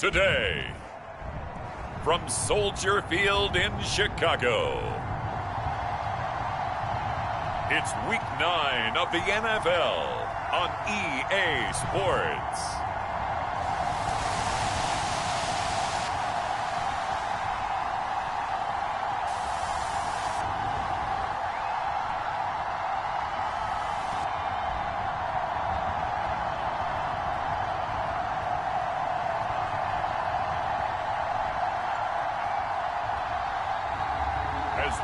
today, from Soldier Field in Chicago, it's Week 9 of the NFL on EA Sports.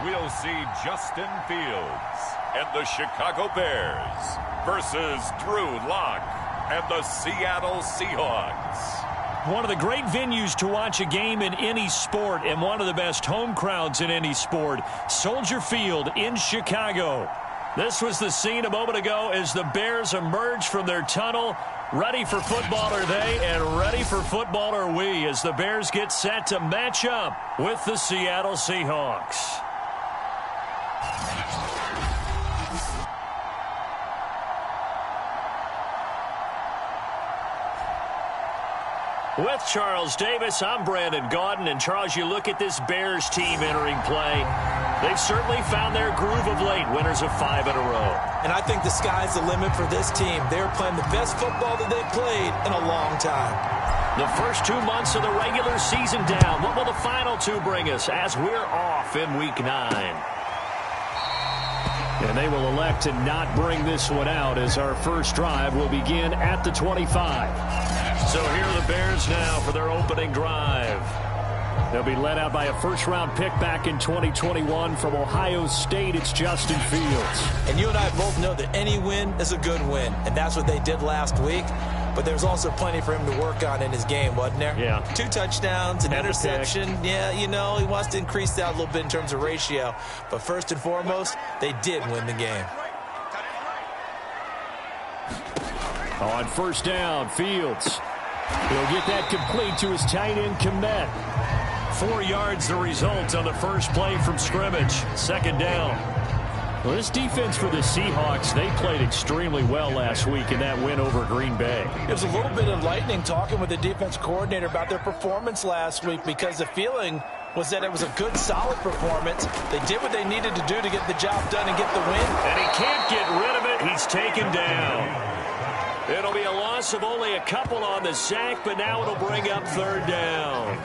We'll see Justin Fields and the Chicago Bears versus Drew Lock and the Seattle Seahawks. One of the great venues to watch a game in any sport and one of the best home crowds in any sport, Soldier Field in Chicago. This was the scene a moment ago as the Bears emerged from their tunnel. Ready for football are they, and ready for football are we as the Bears get set to match up with the Seattle Seahawks. With Charles Davis, I'm Brandon Gaudin. And Charles, you look at this Bears team entering play. They've certainly found their groove of late, winners of 5 in a row. And I think the sky's the limit for this team. They're playing the best football that they've played in a long time. The first 2 months of the regular season down. What will the final 2 bring us as we're off in Week 9? And they will elect to not bring this one out as our first drive will begin at the 25. So here are the Bears now for their opening drive. They'll be led out by a first-round pick back in 2021 from Ohio State. It's Justin Fields. And you and I both know that any win is a good win, and that's what they did last week. But there's also plenty for him to work on in his game, wasn't there? Yeah. 2 touchdowns, an interception. Yeah, you know, he wants to increase that a little bit in terms of ratio. But first and foremost, they did win the game. On first down, Fields. He'll get that complete to his tight end, Komet. 4 yards the result on the first play from scrimmage. Second down. Well, this defense for the Seahawks, they played extremely well last week in that win over Green Bay. It was a little bit enlightening talking with the defense coordinator about their performance last week because the feeling was that it was a good, solid performance. They did what they needed to do to get the job done and get the win. And he can't get rid of it. He's taken down. It'll be a loss of only a couple on the sack, but now it'll bring up third down.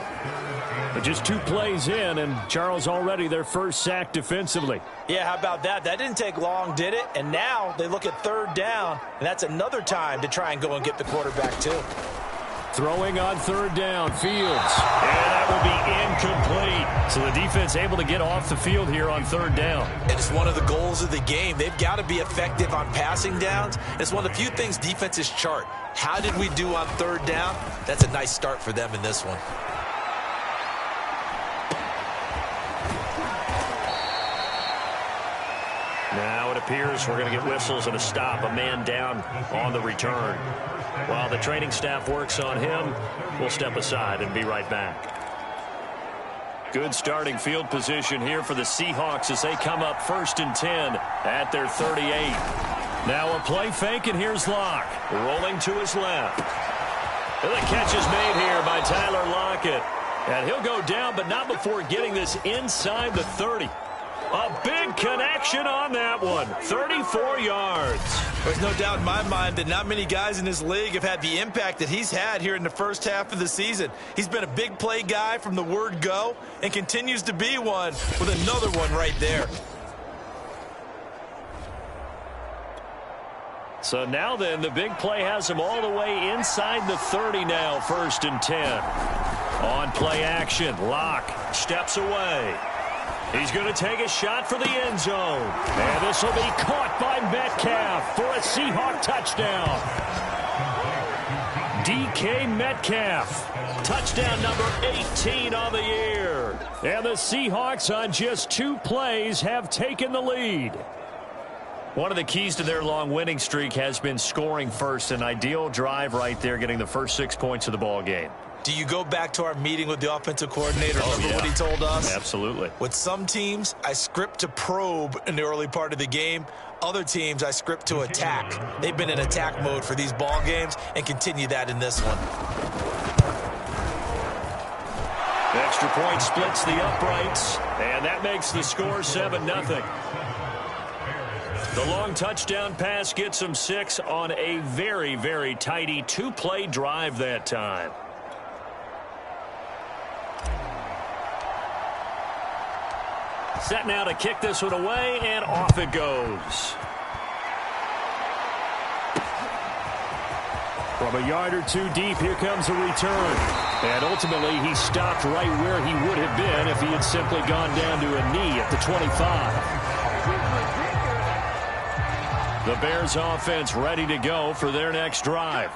But just 2 plays in, and Charles already their first sack defensively. Yeah, how about that? That didn't take long, did it? And now they look at third down, and that's another time to try and go and get the quarterback too. Throwing on third down, Fields. And that will be incomplete. So the defense able to get off the field here on third down. And it's one of the goals of the game. They've got to be effective on passing downs. It's one of the few things defenses chart. How did we do on third down? That's a nice start for them in this one. Now it appears we're going to get whistles and a stop. A man down on the return. While the training staff works on him, we'll step aside and be right back. Good starting field position here for the Seahawks as they come up 1st and 10 at their 38. Now a play fake, and here's Lock. Rolling to his left. And the catch is made here by Tyler Lockett. And he'll go down, but not before getting this inside the 30. A big connection on that one. 34 yards. There's no doubt in my mind that not many guys in this league have had the impact that he's had here in the first half of the season. He's been a big play guy from the word go and continues to be one with another one right there. So now then, the big play has him all the way inside the 30 now, 1st and 10. On play action, Lock steps away. He's going to take a shot for the end zone. And this will be caught by Metcalf for a Seahawk touchdown. DK Metcalf. Touchdown number 18 on the year. And the Seahawks on just 2 plays have taken the lead. One of the keys to their long winning streak has been scoring first. An ideal drive right there, getting the first 6 points of the ball game. Do you go back to our meeting with the offensive coordinator? Remember what he told us? Absolutely. With some teams, I script to probe in the early part of the game. Other teams, I script to attack. They've been in attack mode for these ball games and continue that in this one. Extra point splits the uprights, and that makes the score 7-0. The long touchdown pass gets them 6 on a very, very tidy 2-play drive that time. Set now to kick this one away, and off it goes. From a yard or two deep, here comes a return. And ultimately, he stopped right where he would have been if he had simply gone down to a knee at the 25. The Bears offense ready to go for their next drive.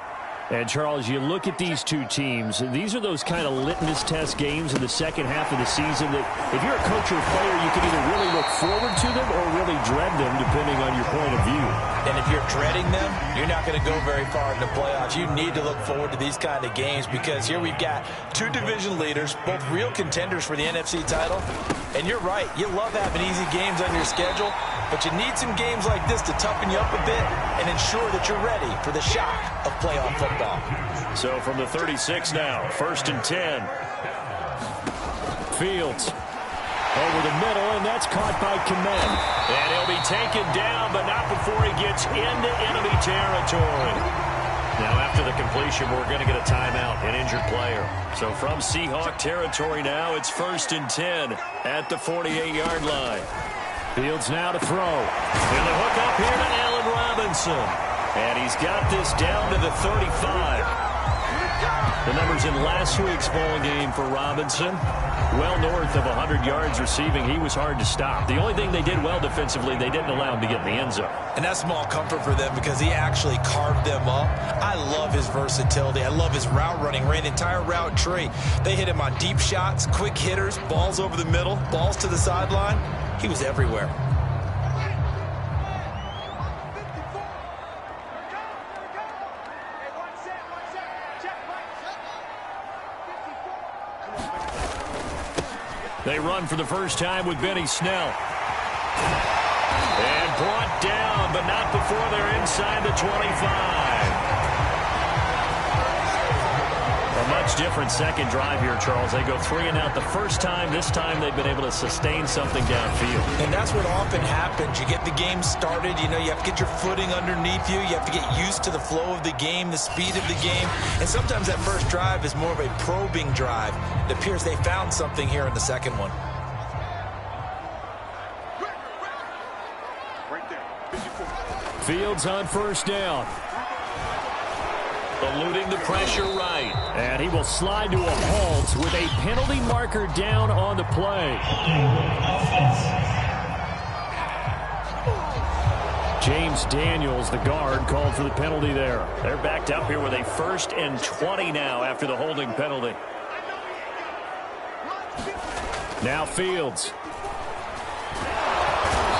And, Charles, you look at these two teams, these are those kind of litmus test games in the second half of the season that if you're a coach or a player, you can either really look forward to them or really dread them, depending on your point of view. And if you're dreading them, you're not going to go very far in the playoffs. You need to look forward to these kind of games because here we've got two division leaders, both real contenders for the NFC title. And you're right, you love having easy games on your schedule, but you need some games like this to toughen you up a bit and ensure that you're ready for the shock of playoff football. So from the 36 now, 1st and 10. Fields over the middle, and that's caught by Kmet. And he'll be taken down, but not before he gets into enemy territory. Now after the completion, we're going to get a timeout, an injured player. So from Seahawk territory now, it's 1st and 10 at the 48-yard line. Fields now to throw. And the hook up here to Allen Robinson. And he's got this down to the 35. The numbers in last week's ball game for Robinson, well north of 100 yards receiving. He was hard to stop. The only thing they did well defensively, they didn't allow him to get in the end zone. And that's small comfort for them because he actually carved them up. I love his versatility. I love his route running. Ran the entire route tree. They hit him on deep shots, quick hitters, balls over the middle, balls to the sideline. He was everywhere. They run for the first time with Benny Snell. And brought down, but not before they're inside the 25. A much different second drive here, Charles. They go 3 and out the first time. This time they've been able to sustain something downfield. And that's what often happens. You get the game started. You know, you have to get your footing underneath you. You have to get used to the flow of the game, the speed of the game. And sometimes that first drive is more of a probing drive. It appears they found something here in the second one. Fields on first down. Eluding the pressure right. And he will slide to a halt with a penalty marker down on the play. James Daniels, the guard, called for the penalty there. They're backed up here with a 1st and 20 now after the holding penalty. Now Fields.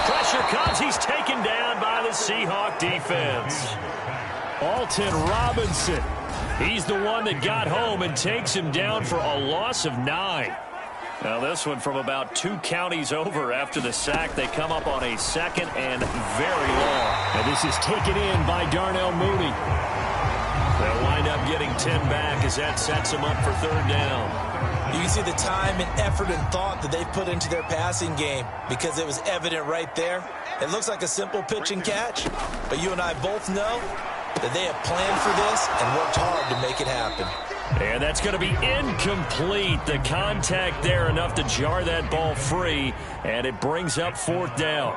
Pressure comes. He's taken down by the Seahawk defense. Alton Robinson. He's the one that got home and takes him down for a loss of 9. Now this one from about 2 counties over after the sack. They come up on a 2nd and very long. And this is taken in by Darnell Mooney. They'll wind up getting 10 back as that sets them up for 3rd down. You can see the time and effort and thought that they've put into their passing game because it was evident right there. It looks like a simple pitch and catch, but you and I both know that they have planned for this and worked hard to make it happen. And that's going to be incomplete. The contact there enough to jar that ball free, and it brings up 4th down.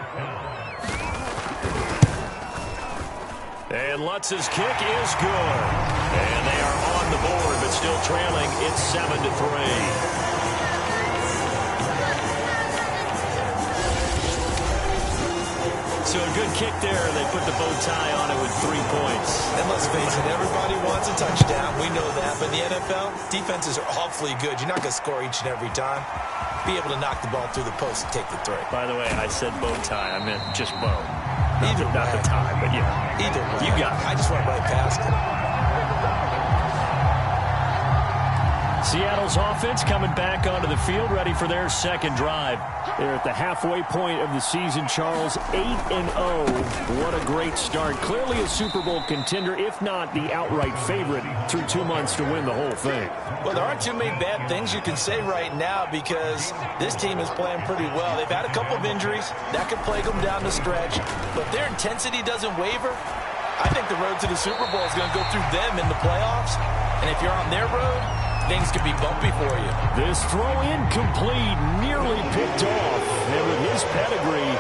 And Lutz's kick is good. And they are on the board, but still trailing. It's 7-3. So a good kick there. They put the bow tie on it with 3 points. And let's face it, everybody wants a touchdown. We know that. But in the NFL, defenses are awfully good. You're not going to score each and every time. Be able to knock the ball through the post and take the throw. By the way, I said bow tie. I meant just bow. Either not the tie, but yeah. Either way. You got it. I just went right past it. Seattle's offense coming back onto the field, ready for their second drive. They're at the halfway point of the season, Charles, 8-0. What a great start. Clearly a Super Bowl contender, if not the outright favorite, through 2 months to win the whole thing. Well, there aren't too many bad things you can say right now because this team is playing pretty well. They've had a couple of injuries. That could plague them down the stretch. But their intensity doesn't waver. I think the road to the Super Bowl is going to go through them in the playoffs. And if you're on their road, things could be bumpy for you. This throw incomplete, nearly picked off. And with his pedigree,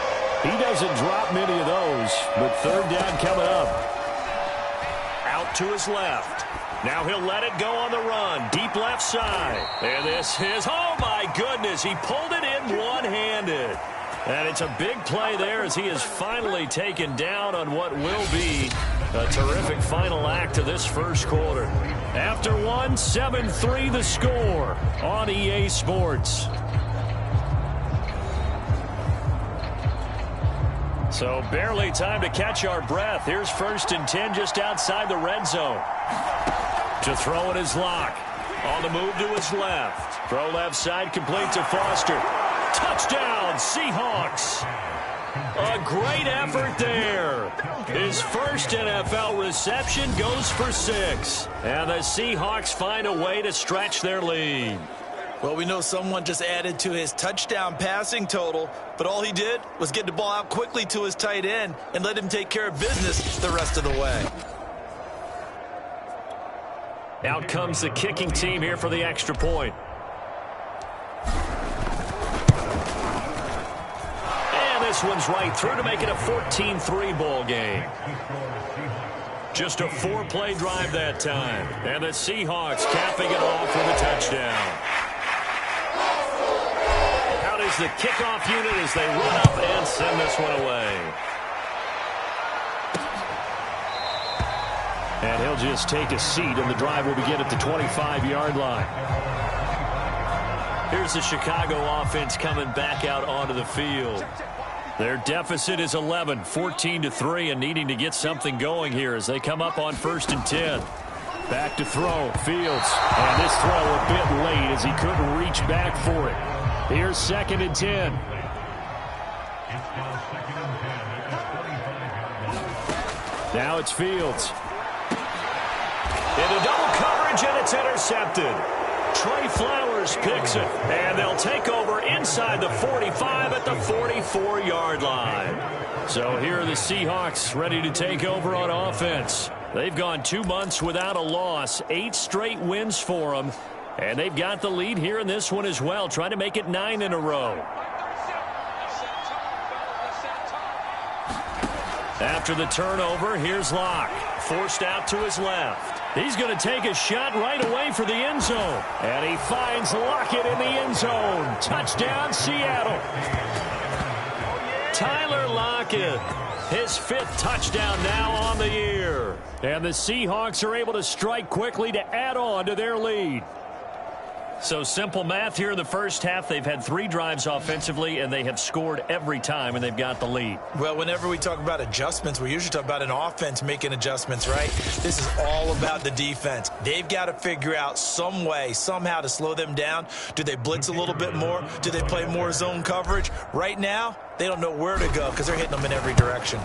he doesn't drop many of those. But third down coming up. Out to his left. Now he'll let it go on the run. Deep left side. And this is, oh my goodness, he pulled it in one-handed. And it's a big play there as he is finally taken down on what will be a terrific final act of this first quarter. After one, 7-3 the score on EA Sports. So barely time to catch our breath. Here's 1st and 10 just outside the red zone. To throw it is Locke. On the move to his left. Throw left side complete to Foster. Touchdown, Seahawks. A great effort there. His first NFL reception goes for 6. And the Seahawks find a way to stretch their lead. Well, we know someone just added to his touchdown passing total, but all he did was get the ball out quickly to his tight end and let him take care of business the rest of the way. Out comes the kicking team here for the extra point. And this one's right through to make it a 14-3 ball game. Just a 4-play drive that time. And the Seahawks capping it off with a touchdown. Out is the kickoff unit as they run up and send this one away. And he'll just take a seat, and the drive will begin at the 25-yard line. Here's the Chicago offense coming back out onto the field. Their deficit is 11, 14-3, and needing to get something going here as they come up on 1st and 10. Back to throw, Fields. And this throw a bit late as he couldn't reach back for it. Here's 2nd and 10. Now it's Fields. Into double coverage, and it's intercepted. Trey Flowers picks it, and they'll take over inside the 45 at the 44-yard line. So here are the Seahawks ready to take over on offense. They've gone 2 months without a loss, 8 straight wins for them, and they've got the lead here in this one as well, trying to make it 9 in a row. After the turnover, here's Locke, forced out to his left. He's going to take a shot right away for the end zone. And he finds Lockett in the end zone. Touchdown, Seattle. Tyler Lockett, his 5th touchdown now on the year. And the Seahawks are able to strike quickly to add on to their lead. So simple math here in the first half. They've had 3 drives offensively, and they have scored every time, and they've got the lead. Well, whenever we talk about adjustments, we usually talk about an offense making adjustments, right? This is all about the defense. They've got to figure out some way, somehow to slow them down. Do they blitz a little bit more? Do they play more zone coverage? Right now, they don't know where to go because they're hitting them in every direction.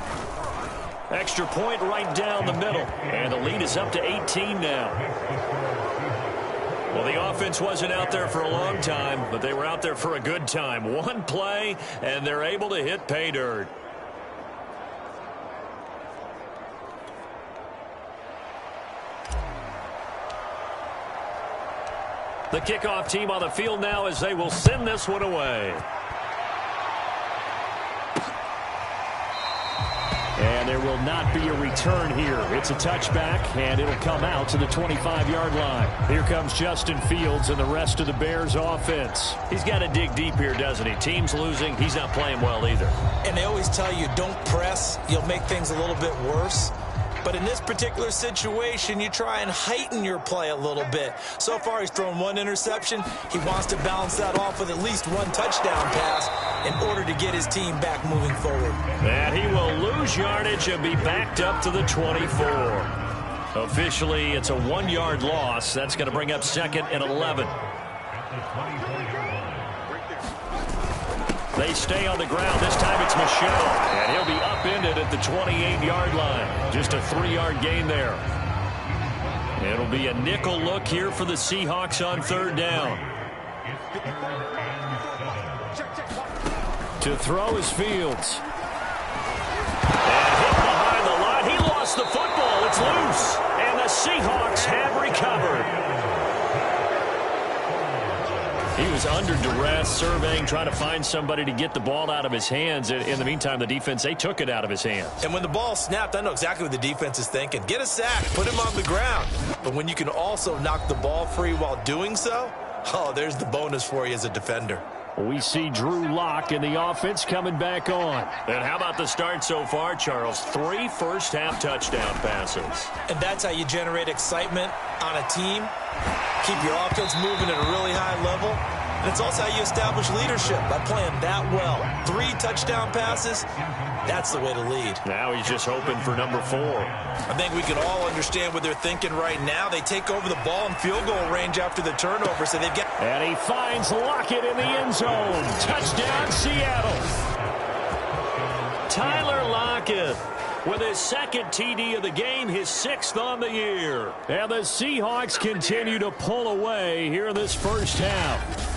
Extra point right down the middle, and the lead is up to 18 now. Well, the offense wasn't out there for a long time, but they were out there for a good time. 1 play, and they're able to hit pay dirt. The kickoff team on the field now as they will send this one away. And there will not be a return here. It's a touchback, and it'll come out to the 25-yard line. Here comes Justin Fields and the rest of the Bears offense. He's got to dig deep here, doesn't he? Team's losing. He's not playing well either. And they always tell you, don't press. You'll make things a little bit worse. But in this particular situation, you try and heighten your play a little bit. So far, he's thrown 1 interception. He wants to balance that off with at least 1 touchdown pass in order to get his team back moving forward. And he will lose yardage and be backed up to the 24. Officially, it's a 1-yard loss. That's going to bring up 2nd and 11. They stay on the ground. This time it's Michel. And he'll be upended at the 28-yard line. Just a 3-yard gain there. It'll be a nickel look here for the Seahawks on 3rd down. To throw is Fields. And hit behind the line. He lost the football. It's loose. And the Seahawks have recovered. He was under duress, surveying, trying to find somebody to get the ball out of his hands. In the meantime, the defense, they took it out of his hands. And when the ball snapped, I know exactly what the defense is thinking. Get a sack, put him on the ground. But when you can also knock the ball free while doing so, oh, there's the bonus for you as a defender. We see Drew Lock in the offense coming back on. And how about the start so far, Charles? 3 first-half touchdown passes. And that's how you generate excitement on a team. Keep your offense moving at a really high level. And it's also how you establish leadership, by playing that well. 3 touchdown passes, that's the way to lead. Now he's just hoping for number 4. I think we can all understand what they're thinking right now. They take over the ball in field goal range after the turnover, so they've got... And he finds Lockett in the end zone. Touchdown, Seattle. Tyler Lockett with his 2nd TD of the game, his 6th on the year. And the Seahawks continue to pull away here in this first half.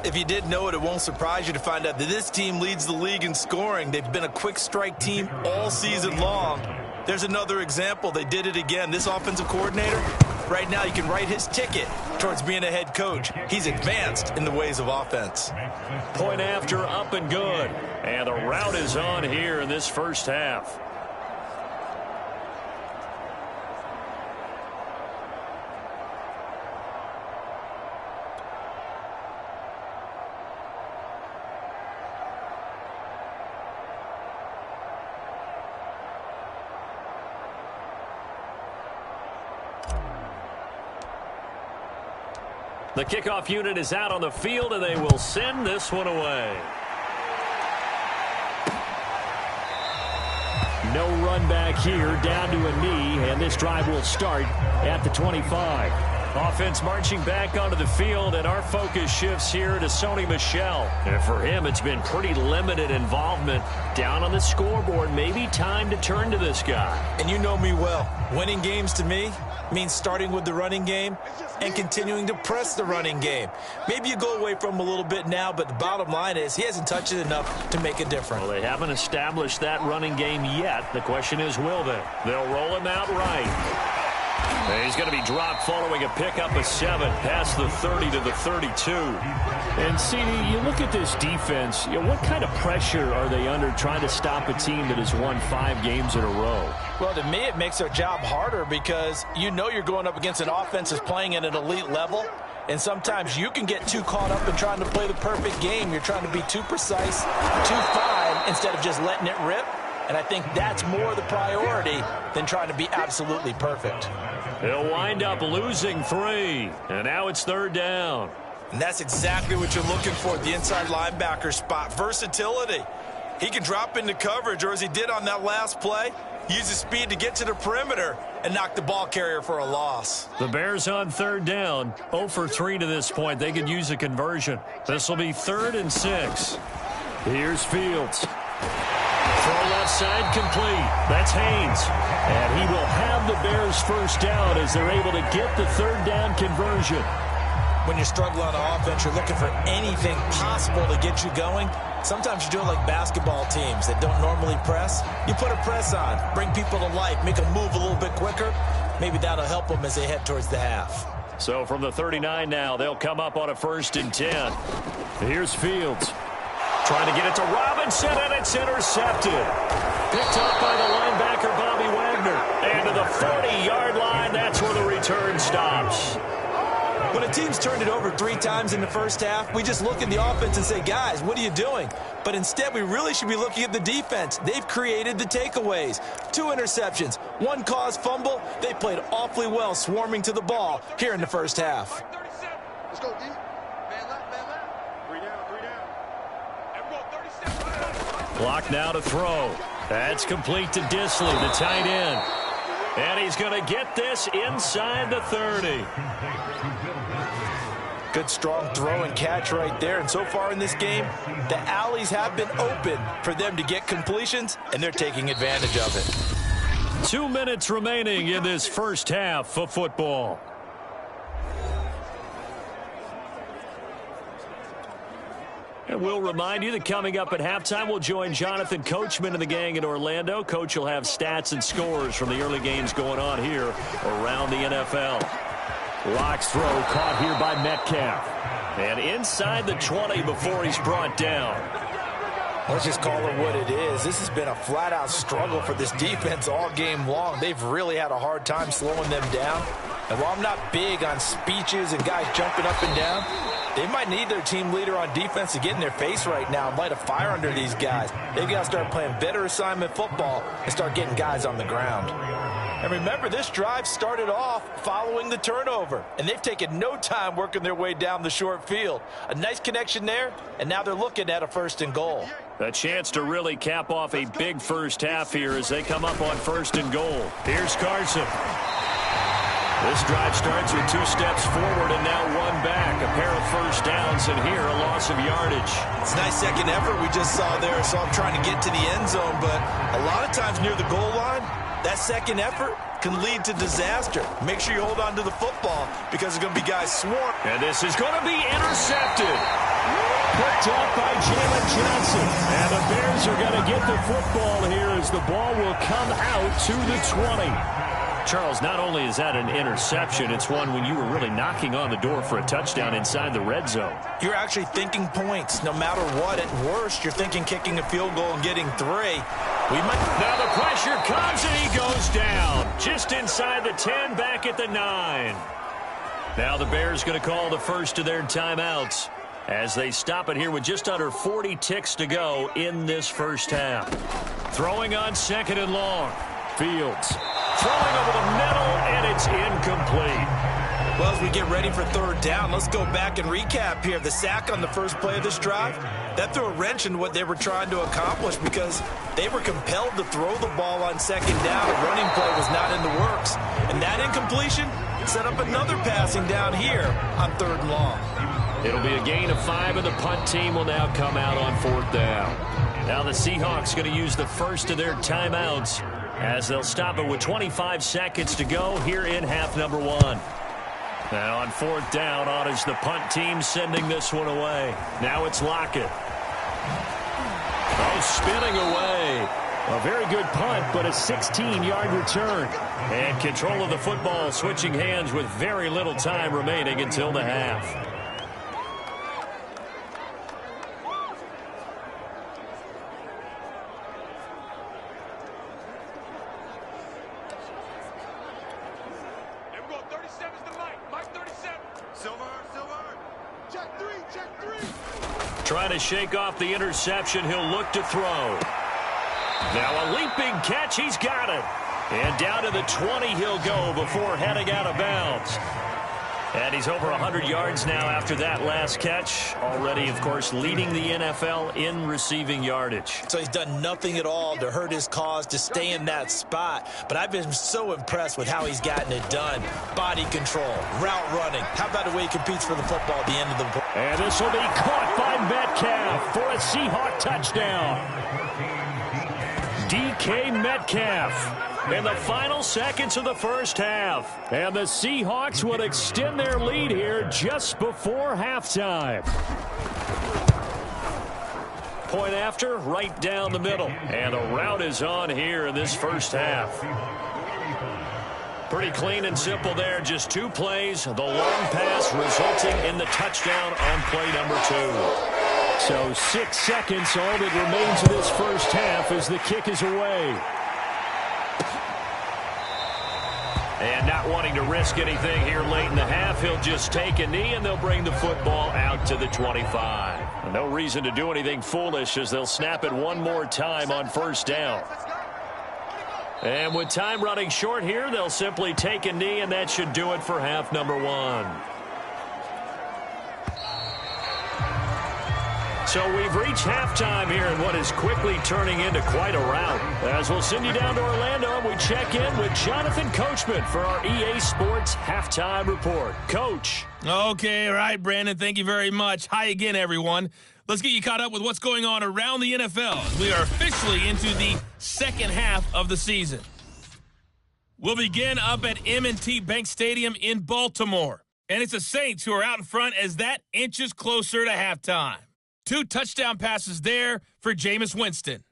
If you didn't know it, it won't surprise you to find out that this team leads the league in scoring. They've been a quick strike team all season long. There's another example. They did it again. This offensive coordinator, right now you can write his ticket towards being a head coach. He's advanced in the ways of offense. Point after, up and good. And the route is on here in this first half. The kickoff unit is out on the field, and they will send this one away. No run back here, down to a knee, and this drive will start at the 25. Offense marching back onto the field, and our focus shifts here to Sony Michel. And for him, it's been pretty limited involvement down on the scoreboard. Maybe time to turn to this guy. And you know me well. Winning games to me means starting with the running game and continuing to press the running game. Maybe you go away from him a little bit now, but the bottom line is he hasn't touched it enough to make a difference. Well, they haven't established that running game yet. The question is, will they? They'll roll him out right. And he's going to be dropped following a pickup of 7 past the 30 to the 32. And, CD, you look at this defense, what kind of pressure are they under trying to stop a team that has won 5 games in a row? Well, to me, it makes their job harder because you know you're going up against an offense that's playing at an elite level. And sometimes you can get too caught up in trying to play the perfect game. You're trying to be too precise, too fine, instead of just letting it rip. And I think that's more the priority than trying to be absolutely perfect. He'll wind up losing 3. And now it's 3rd down. And that's exactly what you're looking for at the inside linebacker spot. Versatility. He can drop into coverage, or as he did on that last play, use his speed to get to the perimeter and knock the ball carrier for a loss. The Bears on 3rd down. 0 for 3 to this point. They could use a conversion. This will be 3rd and 6. Here's Fields. Throw left side complete. That's Haynes. And he will have the Bears first down as they're able to get the 3rd down conversion. When you're struggling on offense, you're looking for anything possible to get you going. Sometimes you do it like basketball teams that don't normally press. You put a press on, bring people to life, make them move a little bit quicker. Maybe that'll help them as they head towards the half. So from the 39 now, they'll come up on a 1st and 10. Here's Fields. Trying to get it to Robinson, and it's intercepted. Picked up by the linebacker, Bobby Wagner. And to the 40-yard line, that's where the return stops. When a team's turned it over 3 times in the first half, we just look at the offense and say, guys, what are you doing? But instead, we really should be looking at the defense. They've created the takeaways. 2 interceptions, 1 caused fumble. They played awfully well swarming to the ball here in the first half. Let's go, D. Man left, man left. 3 down, 3 down. And we'll go 30 seconds. Clock now to throw. That's complete to Disley, the tight end. And he's going to get this inside the 30. Good strong throw and catch right there. And so far in this game, the alleys have been open for them to get completions, and they're taking advantage of it. 2 minutes remaining in this first half of football. And we'll remind you that coming up at halftime, we'll join Jonathan Coachman and the gang in Orlando. Coach will have stats and scores from the early games going on here around the NFL. Lock's throw caught here by Metcalf. And inside the 20 before he's brought down. Let's just call it what it is. This has been a flat-out struggle for this defense all game long. They've really had a hard time slowing them down. And while I'm not big on speeches and guys jumping up and down, they might need their team leader on defense to get in their face right now and light a fire under these guys. They've got to start playing better assignment football and start getting guys on the ground. And remember, this drive started off following the turnover, and they've taken no time working their way down the short field. A nice connection there, and now they're looking at a 1st and goal. A chance to really cap off a big first half here as they come up on 1st and goal. Here's Carson. This drive starts with 2 steps forward and now 1 back. A pair of first downs, and here a loss of yardage. It's a nice second effort we just saw there. So I'm trying to get to the end zone, but a lot of times near the goal line, that second effort can lead to disaster. Make sure you hold on to the football because there's going to be guys swarm. And this is going to be intercepted. Picked up by Jalen Johnson. And the Bears are going to get the football here as the ball will come out to the 20. Charles, not only is that an interception, it's one when you were really knocking on the door for a touchdown inside the red zone. You're actually thinking points no matter what. At worst, you're thinking kicking a field goal and getting 3. Now the pressure comes and he goes down. Just inside the 10, back at the 9. Now the Bears going to call the first of their timeouts as they stop it here with just under 40 ticks to go in this first half. Throwing on 2nd and long. Fields throwing over the middle, and it's incomplete. Well, as we get ready for 3rd down, let's go back and recap here. The sack on the first play of this drive, that threw a wrench in what they were trying to accomplish because they were compelled to throw the ball on 2nd down. A running play was not in the works. And that incompletion set up another passing down here on 3rd and long. It'll be a gain of 5, and the punt team will now come out on 4th down. Now the Seahawks going to use the first of their timeouts as they'll stop it with 25 seconds to go here in half number 1. Now on 4th down, on is the punt team sending this one away. Now it's Lockett. Oh, spinning away. A very good punt, but a 16-yard return. And control of the football switching hands with very little time remaining until the half. Trying to shake off the interception. He'll look to throw. Now a leaping catch. He's got it. And down to the 20 he'll go before heading out of bounds. And he's over 100 yards now after that last catch. Already, of course, leading the NFL in receiving yardage. So he's done nothing at all to hurt his cause to stay in that spot. But I've been so impressed with how he's gotten it done. Body control, route running. How about the way he competes for the football at the end of the... And this will be caught by Metcalf for a Seahawk touchdown. DK Metcalf. In the final seconds of the first half. And the Seahawks would extend their lead here just before halftime. Point after, right down the middle. And the route is on here in this first half. Pretty clean and simple there. Just 2 plays. The long pass resulting in the touchdown on play number 2. So 6 seconds, all that remains of this first half as the kick is away. And not wanting to risk anything here late in the half, he'll just take a knee and they'll bring the football out to the 25. No reason to do anything foolish as they'll snap it one more time on 1st down. And with time running short here, they'll simply take a knee, and that should do it for half number 1. So we've reached halftime here in what is quickly turning into quite a rout. As we'll send you down to Orlando, and we check in with Jonathan Coachman for our EA Sports Halftime Report. Coach. Okay, all right, Brandon, thank you very much. Hi again, everyone. Let's get you caught up with what's going on around the NFL as we are officially into the second half of the season. We'll begin up at M&T Bank Stadium in Baltimore. And it's the Saints who are out in front as that inches closer to halftime. 2 touchdown passes there for Jameis Winston.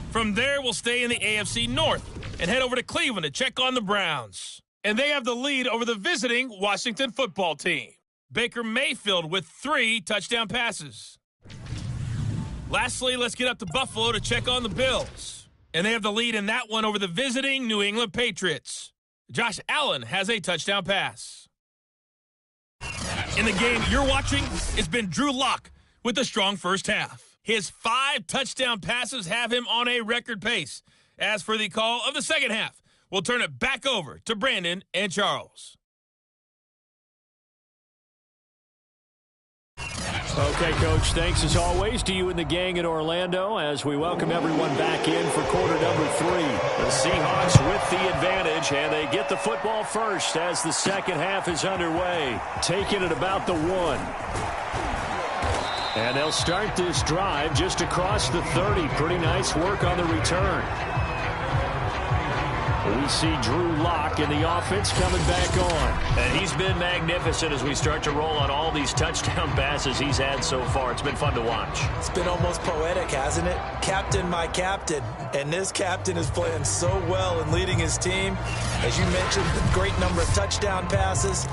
From there, we'll stay in the AFC North and head over to Cleveland to check on the Browns. And they have the lead over the visiting Washington football team. Baker Mayfield with 3 touchdown passes. Lastly, let's get up to Buffalo to check on the Bills. And they have the lead in that one over the visiting New England Patriots. Josh Allen has a touchdown pass. In the game you're watching, it's been Drew Lock with a strong first half. His 5 touchdown passes have him on a record pace. As for the call of the second half, we'll turn it back over to Brandon and Charles. Okay, Coach, thanks as always to you and the gang in Orlando as we welcome everyone back in for quarter number 3. The Seahawks with the advantage, and they get the football first as the second half is underway, taking it about the 1. And they'll start this drive just across the 30. Pretty nice work on the return. We see Drew Lock in the offense coming back on. And he's been magnificent as we start to roll on all these touchdown passes he's had so far. It's been fun to watch. It's been almost poetic, hasn't it? Captain, my captain. And this captain is playing so well and leading his team. As you mentioned, the great number of touchdown passes.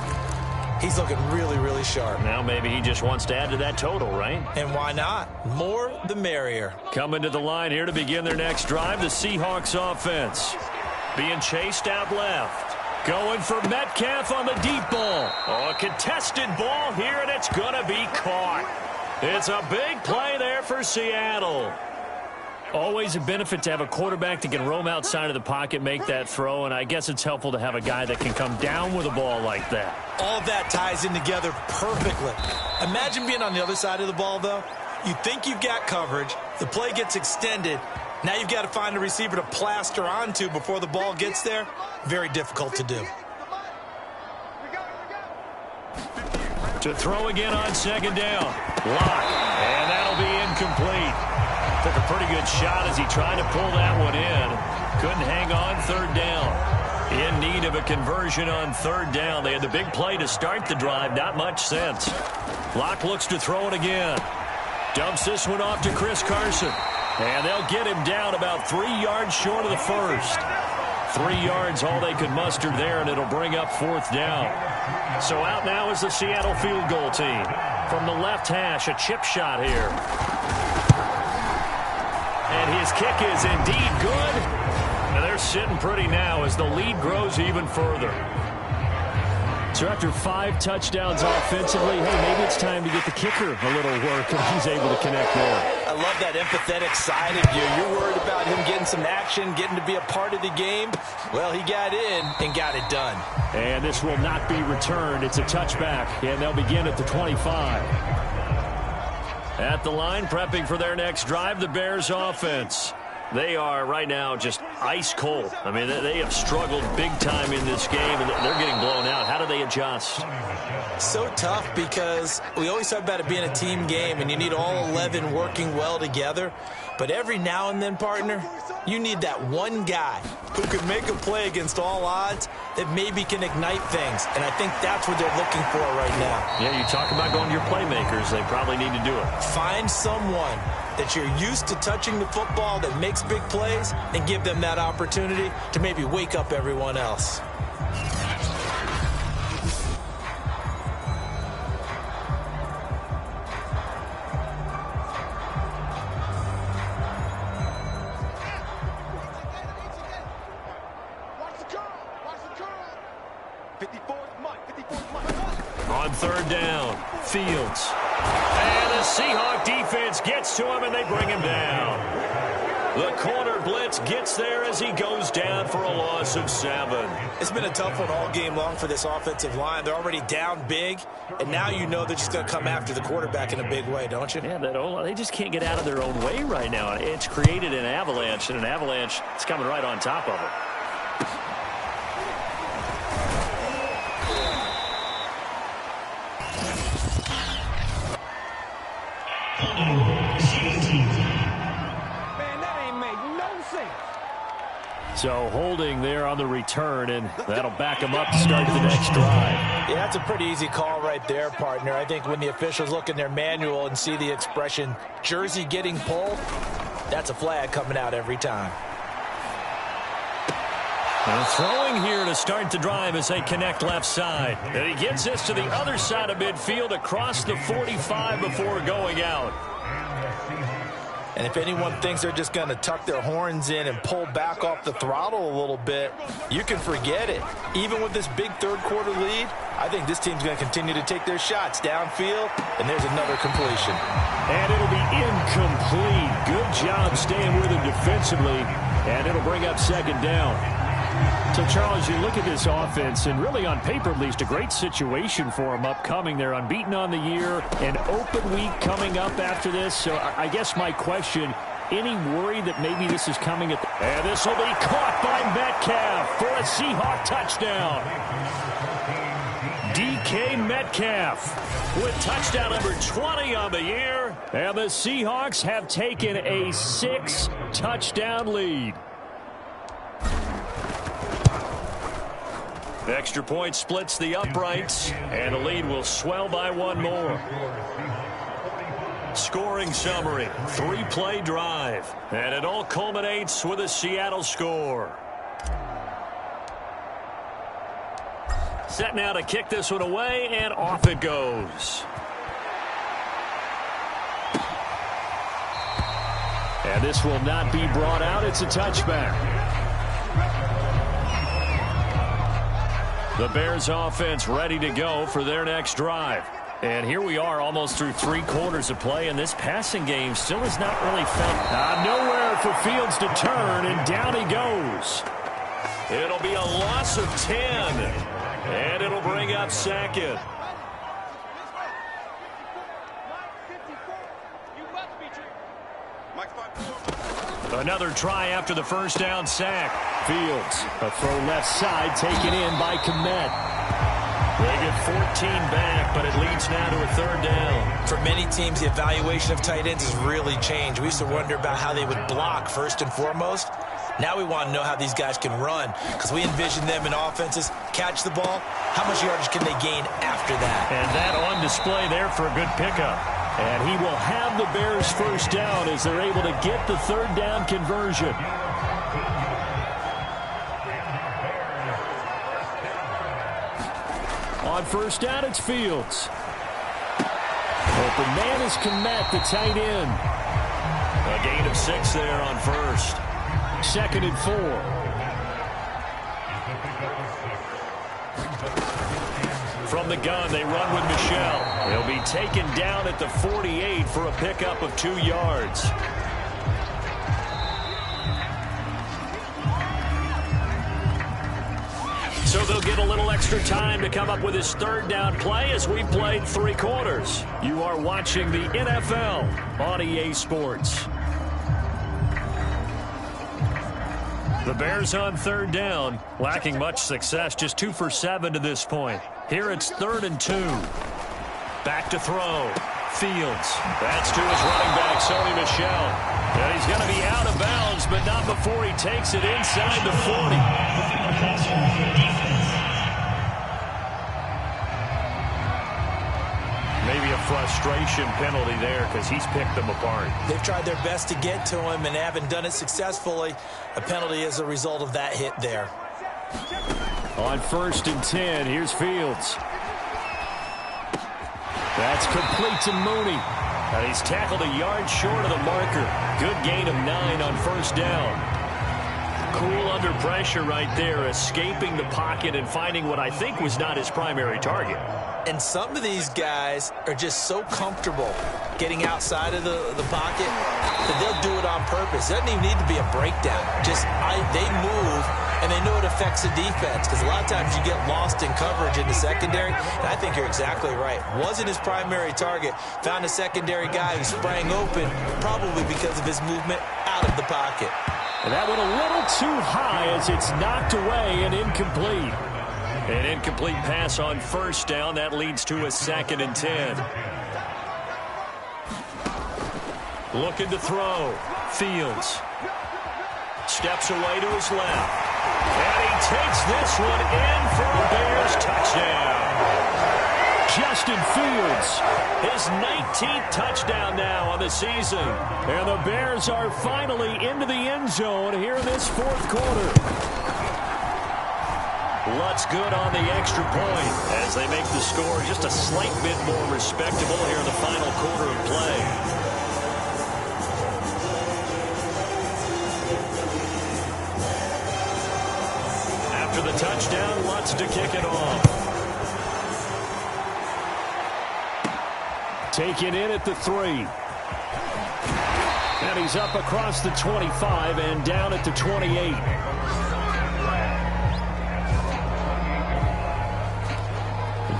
He's looking really, really sharp. Now maybe he just wants to add to that total, right? And why not? More the merrier. Coming to the line here to begin their next drive, the Seahawks offense. Being chased out left. Going for Metcalf on the deep ball. Oh, a contested ball here, and it's going to be caught. It's a big play there for Seattle. Always a benefit to have a quarterback that can roam outside of the pocket, make that throw, and I guess it's helpful to have a guy that can come down with a ball like that. All of that ties in together perfectly. Imagine being on the other side of the ball, though. You think you've got coverage. The play gets extended. Now you've got to find a receiver to plaster onto before the ball gets there. Very difficult to do. To throw again on second down. Lock. And that'll be incomplete. Took a pretty good shot as he tried to pull that one in. Couldn't hang on third down. In need of a conversion on third down. They had the big play to start the drive. Not much sense. Lock looks to throw it again. Dumps this one off to Chris Carson. And they'll get him down about 3 yards short of the first. 3 yards, all they could muster there, and it'll bring up fourth down. So out now is the Seattle field goal team. From the left hash, a chip shot here. And his kick is indeed good. And they're sitting pretty now as the lead grows even further. So after 5 touchdowns offensively, hey, maybe it's time to get the kicker a little work, and he's able to connect there. I love that empathetic side of you. You're worried about him getting some action, getting to be a part of the game. Well, he got in and got it done. And this will not be returned. It's a touchback, and they'll begin at the 25. At the line, prepping for their next drive, the Bears offense. They are right now just ice cold. I mean, they have struggled big time in this game, and they're getting blown out. How do they adjust? So tough because we always talk about it being a team game, and you need all 11 working well together. But every now and then, partner, you need that one guy who can make a play against all odds that maybe can ignite things. And I think that's what they're looking for right now. Yeah, you talk about going to your playmakers. They probably need to do it. Find someone that you're used to touching the football that makes big plays and give them that opportunity to maybe wake up everyone else. On third down, Fields. And the Seahawk defense gets to him, and they bring him down. The corner blitz gets there as he goes down for a loss loss of 7. It's been a tough one all game long for this offensive line. They're already down big, and now you know they're just going to come after the quarterback in a big way, don't you? Yeah, they just can't get out of their own way right now. It's created an avalanche, and an avalanche is coming right on top of it. Man, that ain't make no sense. So holding there on the return, and that'll back them up to start the next drive. Yeah, that's a pretty easy call right there, partner. I think when the officials look in their manual and see the expression jersey getting pulled, that's a flag coming out every time. And throwing here to start the drive as they connect left side. And he gets this to the other side of midfield across the 45 before going out. And if anyone thinks they're just going to tuck their horns in and pull back off the throttle a little bit, you can forget it. Even with this big third-quarter lead, I think this team's going to continue to take their shots downfield, and there's another completion. And it'll be incomplete. Good job staying with him defensively, and it'll bring up second down. So, Charles, you look at this offense, and really on paper at least, a great situation for them upcoming. They're unbeaten on the year, an open week coming up after this. So I guess my question, any worry that maybe this is coming at and this will be caught by Metcalf for a Seahawk touchdown. DK Metcalf with touchdown number 20 on the year. And the Seahawks have taken a 6-touchdown lead. The extra point splits the uprights, and the lead will swell by one more. Scoring summary, 3-play drive, and it all culminates with a Seattle score. Set now to kick this one away, and off it goes. And this will not be brought out. It's a touchback. The Bears offense ready to go for their next drive. And here we are almost through 3 quarters of play, and this passing game still has not really felt nowhere for Fields to turn, and down he goes. It'll be a loss of 10, and it'll bring up second. Another try after the first down sack. Fields, a throw left side, taken in by Kmet. They get 14 back, but it leads now to a third down. For many teams, the evaluation of tight ends has really changed. We used to wonder about how they would block first and foremost. Now we want to know how these guys can run, because we envision them in offenses, catch the ball, how much yardage can they gain after that? And that on display there for a good pickup. And he will have the Bears first down as they're able to get the third down conversion. On first down, it's Fields. Open man is Kmet, the tight end. A gain of 6 there on first. 2nd and 4. From the gun, they run with Michel. He'll be taken down at the 48 for a pickup of 2 yards. So they'll get a little extra time to come up with his third down play as we've played 3 quarters. You are watching the NFL on EA Sports. The Bears on third down, lacking much success, just 2 for 7 to this point. Here it's 3rd and 2. Back to throw. Fields. That's to his running back, Sony Michel. And he's going to be out of bounds, but not before he takes it inside the 40. Maybe a frustration penalty there because he's picked them apart. They've tried their best to get to him and haven't done it successfully. A penalty as a result of that hit there. On 1st and 10, here's Fields. That's complete to Mooney. And he's tackled a yard short of the marker. Good gain of 9 on first down. Cool under pressure right there, escaping the pocket and finding what I think was not his primary target. And some of these guys are just so comfortable getting outside of the pocket that they'll do it on purpose. It doesn't even need to be a breakdown. Just they move, and they know to affects the defense because a lot of times you get lost in coverage in the secondary, and I think you're exactly right. Wasn't his primary target. Found a secondary guy who sprang open, probably because of his movement out of the pocket. And that went a little too high as it's knocked away and incomplete. An incomplete pass on first down. That leads to a 2nd and 10. Looking to throw. Fields. Steps away to his left. And he takes this one in for a Bears touchdown. Justin Fields, his 19th touchdown now on the season. And the Bears are finally into the end zone here in this 4th quarter. Lutz good on the extra point as they make the score just a slight bit more respectable here in the final quarter of play. After the touchdown, Lutz to kick it off. Taken in at the 3. And he's up across the 25 and down at the 28.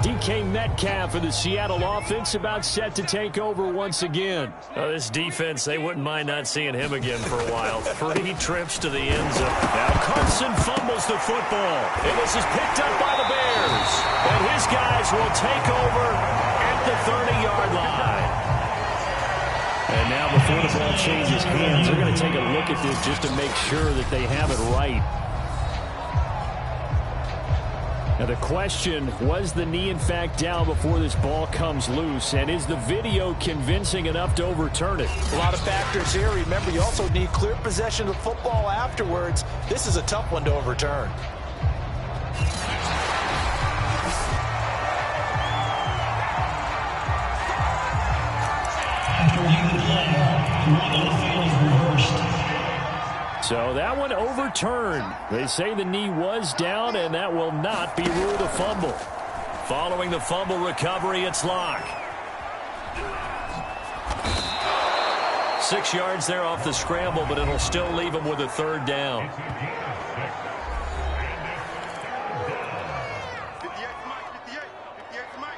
DK Metcalf for the Seattle offense about set to take over once again. This defense, they wouldn't mind not seeing him again for a while. 3 trips to the end zone. Now Carson fumbles the football. And this is picked up by the Bears. And his guys will take over at the 30-yard line. And now before the ball changes hands, they're going to take a look at this just to make sure that they have it right. Now the question, was the knee in fact down before this ball comes loose? And is the video convincing enough to overturn it? A lot of factors here. Remember, you also need clear possession of the football afterwards. This is a tough one to overturn. So that one overturned. They say the knee was down, and that will not be ruled a fumble. Following the fumble recovery, it's Locke. 6 yards there off the scramble, but it'll still leave him with a 3rd down. 58 to Mike.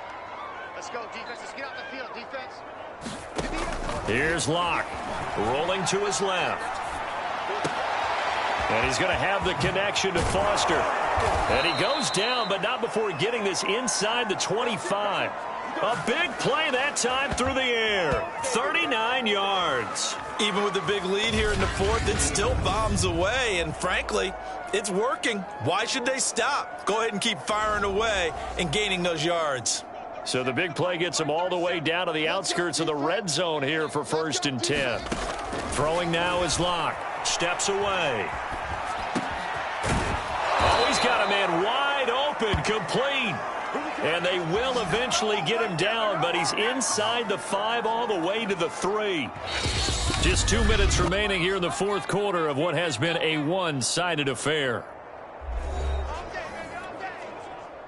Let's go, defense. Let's get out the field, defense. Here's Locke, rolling to his left. And he's going to have the connection to Foster. And he goes down, but not before getting this inside the 25. A big play that time through the air. 39 yards. Even with the big lead here in the 4th, it still bombs away. And frankly, it's working. Why should they stop? Go ahead and keep firing away and gaining those yards. So the big play gets him all the way down to the outskirts of the red zone here for 1st and 10. Throwing now is Locke. Steps away. Oh, he's got a man wide open, complete. And they will eventually get him down, but he's inside the 5 all the way to the 3. Just 2 minutes remaining here in the 4th quarter of what has been a one-sided affair.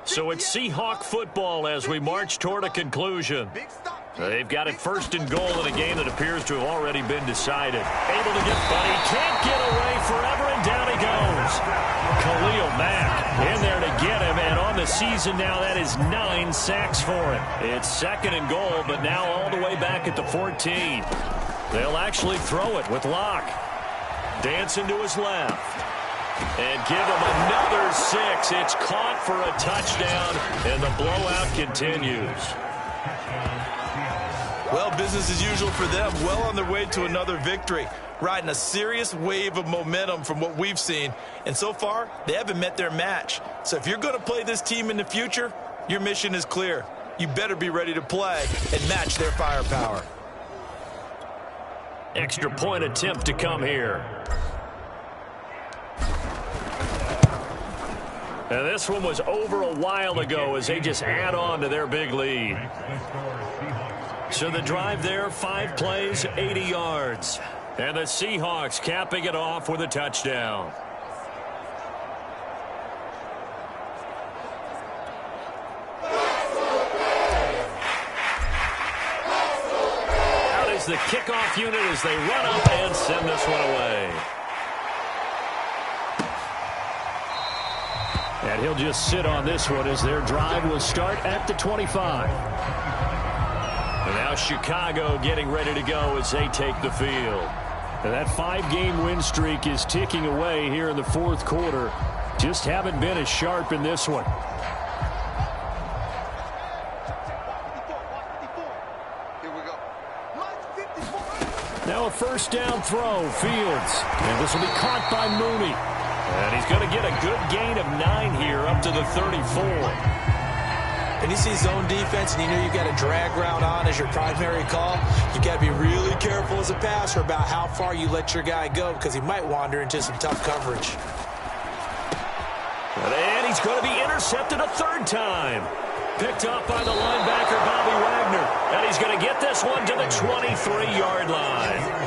So it's Seahawk football as we march toward a conclusion. They've got it 1st and goal in a game that appears to have already been decided. Able to get, but he can't get away forever, and down he goes. Khalil Mack in there to get him, and on the season now, that is 9 sacks for him. It's 2nd and goal, but now all the way back at the 14. They'll actually throw it with Locke. Dancing to his left. And give him another 6. It's caught for a touchdown, and the blowout continues. Well, business as usual for them. Well on their way to another victory. Riding a serious wave of momentum from what we've seen. And so far, they haven't met their match. So if you're going to play this team in the future, your mission is clear. You better be ready to play and match their firepower. Extra point attempt to come here. And this one was over a while ago as they just add on to their big lead. So the drive there, 5 plays, 80 yards. And the Seahawks capping it off with a touchdown. Out is the kickoff unit as they run up and send this one away. And he'll just sit on this one as their drive will start at the 25. And now Chicago getting ready to go as they take the field. And that 5-game win streak is ticking away here in the fourth quarter. Just haven't been as sharp in this one. Now a first down throw, Fields. And this will be caught by Mooney. And he's going to get a good gain of 9 here up to the 34. And you see zone defense and you know you've got a drag route on as your primary call. You've got to be really careful as a passer about how far you let your guy go because he might wander into some tough coverage. And he's going to be intercepted a third time. Picked up by the linebacker, Bobby Wagner. And he's going to get this one to the 23-yard line.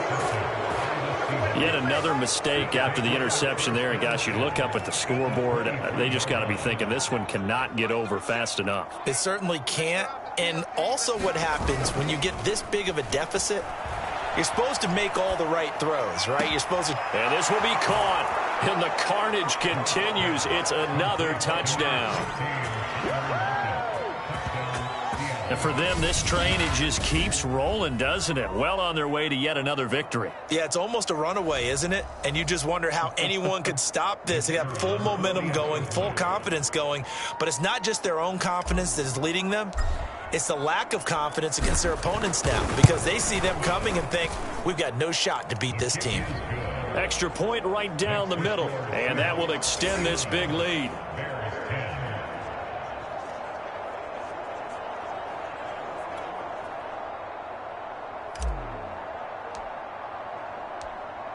Yet another mistake after the interception there. And, gosh, you look up at the scoreboard. They just got to be thinking this one cannot get over fast enough. It certainly can't. And also what happens when you get this big of a deficit, you're supposed to make all the right throws, right? You're supposed to. And this will be caught. And the carnage continues. It's another touchdown. And for them, this train, it just keeps rolling, doesn't it? Well on their way to yet another victory. Yeah, it's almost a runaway, isn't it? And you just wonder how anyone could stop this. They got full momentum going, full confidence going. But it's not just their own confidence that is leading them. It's the lack of confidence against their opponents now because they see them coming and think, we've got no shot to beat this team. Extra point right down the middle. And that will extend this big lead.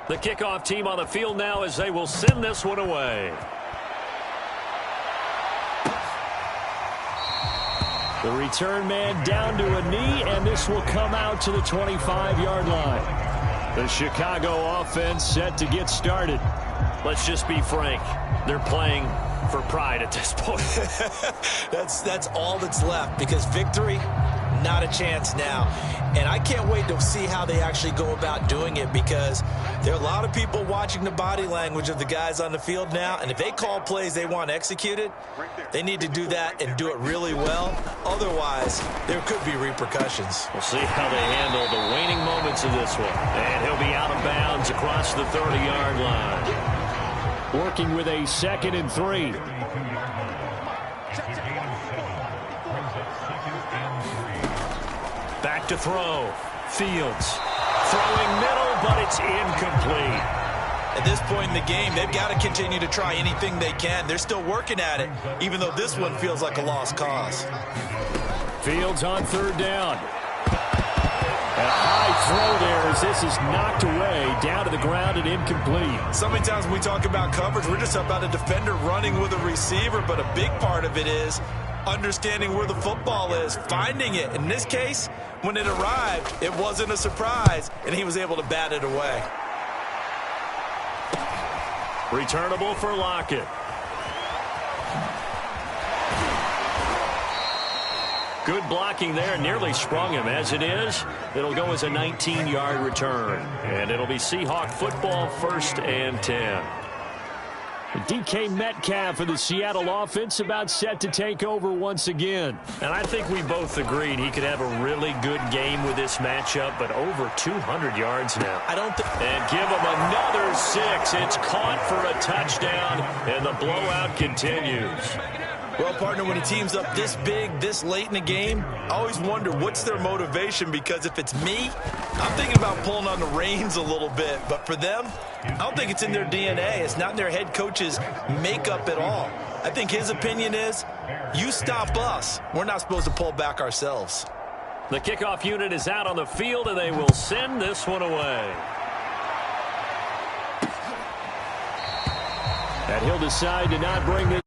The kickoff team on the field now as they will send this one away. The return man down to a knee, and this will come out to the 25-yard line. The Chicago offense set to get started. Let's just be frank. They're playing for pride at this point. That's all that's left because victory, not a chance now. And I can't wait to see how they actually go about doing it because there are a lot of people watching the body language of the guys on the field now. And if they call plays they want executed, they need to do that and do it really well. Otherwise, there could be repercussions. We'll see how they handle the waning moments of this one. And he'll be out of bounds across the 30-yard line. Working with a 2nd and 3. Back to throw. Fields. Throwing middle, but it's incomplete. At this point in the game, they've got to continue to try anything they can. They're still working at it, even though this one feels like a lost cause. Fields on 3rd down. A high throw there as this is knocked away, down to the ground and incomplete. So many times when we talk about coverage, we're just about a defender running with a receiver, but a big part of it is understanding where the football is, finding it. In this case, when it arrived, it wasn't a surprise, and he was able to bat it away. Returnable for Lockett. Good blocking there, nearly sprung him. As it is, it'll go as a 19-yard return. And it'll be Seahawk football, 1st and 10. DK Metcalf for the Seattle offense about set to take over once again. And I think we both agreed he could have a really good game with this matchup, but over 200 yards now. And give him another 6. It's caught for a touchdown, and the blowout continues. Well, partner, when a team's up this big, this late in the game, I always wonder what's their motivation, because if it's me, I'm thinking about pulling on the reins a little bit. But for them, I don't think it's in their DNA. It's not in their head coach's makeup at all. I think his opinion is, you stop us. We're not supposed to pull back ourselves. The kickoff unit is out on the field, and they will send this one away. And he'll decide to not bring this.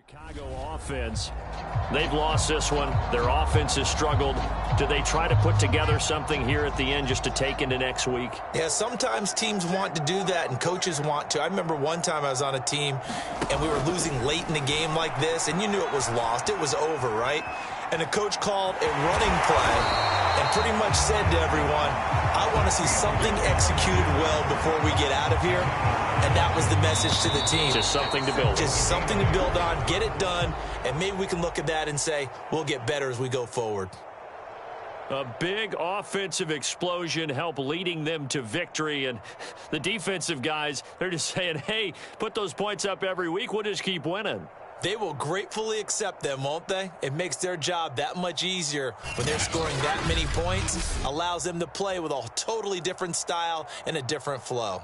Chicago offense, they've lost this one. Their offense has struggled. Do they try to put together something here at the end just to take into next week? Yeah, sometimes teams want to do that and coaches want to. I remember one time I was on a team and we were losing late in the game like this, and you knew it was lost. It was over, right? And the coach called a running play and pretty much said to everyone, I want to see something executed well before we get out of here. And that was the message to the team. Just something to build on. Just something to build on, get it done, and maybe we can look at that and say, we'll get better as we go forward. A big offensive explosion helped leading them to victory. And the defensive guys, they're just saying, hey, put those points up every week. We'll just keep winning. They will gratefully accept them, won't they? It makes their job that much easier when they're scoring that many points. Allows them to play with a totally different style and a different flow.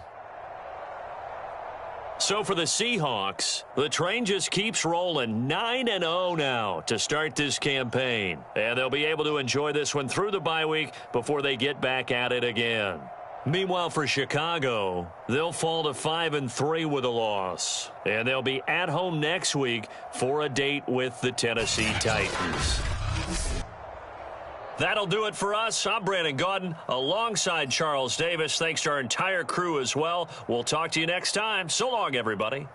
So for the Seahawks, the train just keeps rolling 9-0 now to start this campaign. And they'll be able to enjoy this one through the bye week before they get back at it again. Meanwhile, for Chicago, they'll fall to 5-3 with a loss. And they'll be at home next week for a date with the Tennessee Titans. That'll do it for us. I'm Brandon Gaudin alongside Charles Davis. Thanks to our entire crew as well. We'll talk to you next time. So long, everybody.